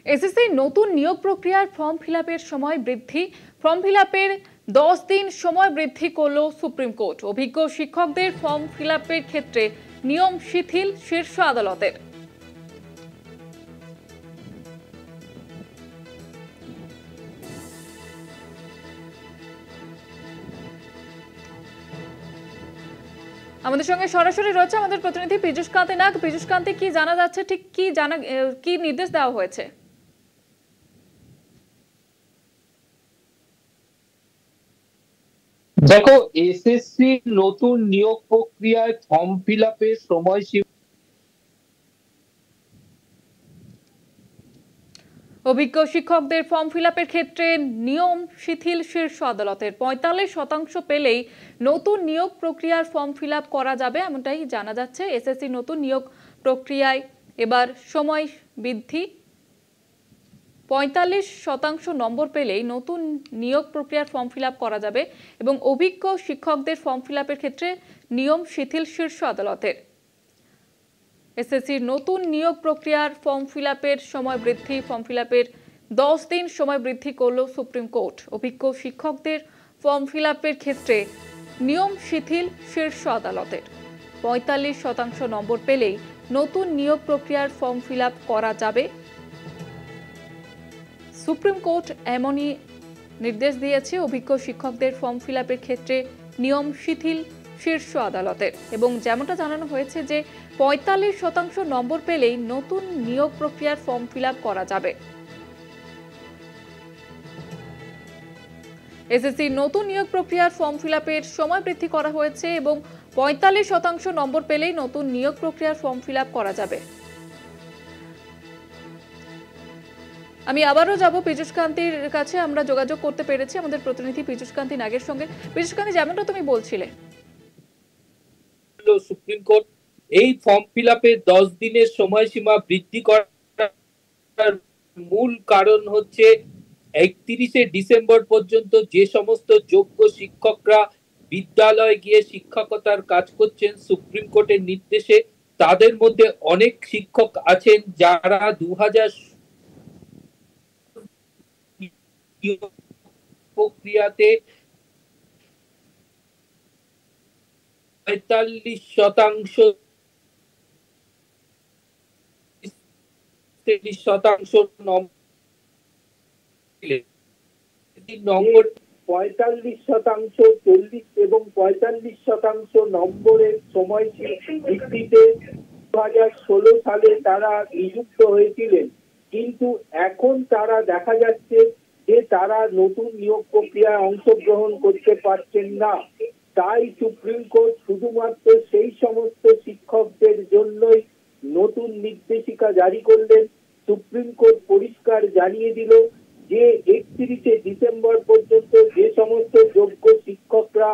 SSC নতুন নিয়োগ প্রক্রিয়ার ফর্ম ফিলআপের সময় বৃদ্ধি। ফর্ম ফিলআপের 10 দিন সময় বৃদ্ধি করল সুপ্রিম কোর্ট। অভিজ্ঞ শিক্ষকদের ফর্ম ফিলআপের ক্ষেত্রে নিয়ম শিথিল শীর্ষ আদালতের। আমাদের সঙ্গে সরাসরি রয়েছে আমাদের প্রতিনিধি পীযূষ কান্তি নাগ। পীযূষ কান্তি, কি জানা যাচ্ছে, ঠিক কি নির্দেশ দেওয়া হয়েছে? দেখো, এসএসসি নতুন নিয়োগ প্রক্রিয়ায় ফর্ম ফিল আপের সময়সীমা। অভিজ্ঞ শিক্ষকদের ফর্ম ফিলআপের ক্ষেত্রে নিয়ম শিথিল শীর্ষ আদালতের। 45% পেলেই নতুন নিয়োগ প্রক্রিয়ার ফর্ম ফিলআপ করা যাবে, এমনটাই জানা যাচ্ছে। এসএসসি নতুন নিয়োগ প্রক্রিয়ায় এবার সময় বৃদ্ধি। 45% নম্বর পেলেই নতুন নিয়োগ প্রক্রিয়ার ফর্ম ফিলআপ করা যাবে এবং অভিজ্ঞ শিক্ষকদের ফর্ম ফিলআপের ক্ষেত্রে নিয়ম শিথিল শীর্ষ আদালতের। এসএসসির নতুন নিয়োগ প্রক্রিয়ার ফর্ম ফিলআপের সময় বৃদ্ধি। ফর্ম ফিলআপের 10 দিন সময় বৃদ্ধি করল সুপ্রিম কোর্ট। অভিজ্ঞ শিক্ষকদের ফর্ম ফিলআপের ক্ষেত্রে নিয়ম শিথিল শীর্ষ আদালতের। 45% নম্বর পেলেই নতুন নিয়োগ প্রক্রিয়ার ফর্ম ফিলআপ করা যাবে। সুপ্রিম কোর্ট এমনই নির্দেশ দিয়েছে। অভিজ্ঞ শিক্ষকদের ফর্ম ফিলআপের ক্ষেত্রে নিয়ম শিথিল শীর্ষ আদালতের। এবং যেমনটা জানানো হয়েছে যে 45% নম্বর পেলেই নতুন নিয়োগ প্রক্রিয়ার ফর্ম ফিলআপ করা যাবে। এসএসসি নতুন নিয়োগ প্রক্রিয়ার ফর্ম ফিলআপের সময় বৃদ্ধি করা হয়েছে এবং 45% নম্বর পেলেই নতুন নিয়োগ প্রক্রিয়ার ফর্ম ফিলআপ করা যাবে। আমি আবারও যাব পীযূষ কান্তির কাছে। আমরা যোগাযোগ করতে পেরেছি আমাদের প্রতিনিধি পীযূষ কান্তি নাগের সঙ্গে। পীযূষ কান্তি, যেমনটা তুমি বলছিলে, সুপ্রিম কোর্ট এই ফর্ম ফিল আপের 10 দিনের সময়সীমা বৃদ্ধি করার মূল কারণ হচ্ছে 31শে ডিসেম্বর পর্যন্ত যে সমস্ত যোগ্য শিক্ষকরা বিদ্যালয়ে গিয়ে শিক্ষকতার কাজ করছেন সুপ্রিম কোর্টের নির্দেশে, তাদের মধ্যে অনেক শিক্ষক আছেন যারা 2000 প্রক্রিয়াতে 45% নম্বর 45%, 40 এবং 45% নম্বরের সময় ভিত্তিতে 2016 সালে তারা নিযুক্ত হয়েছিলেন। কিন্তু এখন তারা দেখা যাচ্ছে যে তারা নতুন নিয়োগ প্রক্রিয়ায় অংশগ্রহণ করতে পারছেন না। তাই সুপ্রিম কোর্ট শুধুমাত্র সেই সমস্ত শিক্ষকদের জন্যই নতুন নির্দেশিকা জারি করলেন। সুপ্রিম কোর্ট পরিষ্কার জানিয়ে দিল যে 31শে ডিসেম্বর পর্যন্ত যে সমস্ত যোগ্য শিক্ষকরা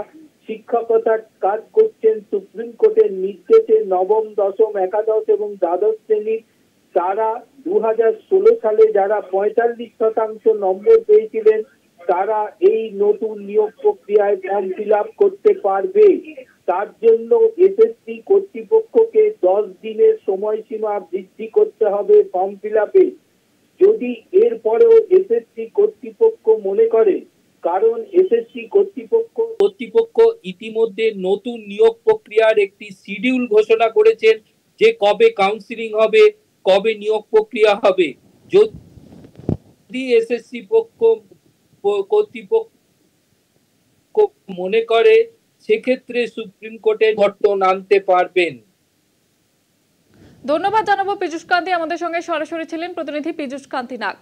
শিক্ষকতার কাজ করছেন সুপ্রিম কোর্টের নির্দেশে নবম, দশম, একাদশ এবং দ্বাদশ শ্রেণীর, তারা 2016 সালে যারা 45% নম্বর পেয়েছিলেন তারা এই নতুন নিয়োগ প্রক্রিয়ায় ফর্ম ফিল আপ করতে পারবে। তার জন্য এসএসসি কর্তৃপক্ষকে 10 দিনের সময়সীমা বৃদ্ধি করতে হবে ফর্ম ফিল আপে। যদি এরপরেও এসএসসি কর্তৃপক্ষ মনে করে, কারণ এসএসসি কর্তৃপক্ষ ইতিমধ্যে নতুন নিয়োগ প্রক্রিয়ার একটি শিডিউল ঘোষণা করেছেন যে কবে কাউন্সিলিং হবে, কবে নিয়োগ প্রক্রিয়া হবে। যদি এসএসসি কর্তৃপক্ষ মনে করে, সেক্ষেত্রে সুপ্রিম কোর্টে পরিবর্তন আনতে পারবেন। ধন্যবাদ জানাবো পীযূষ কান্তি। আমাদের সঙ্গে সরাসরি ছিলেন প্রতিনিধি পীযূষ কান্তি নাগ।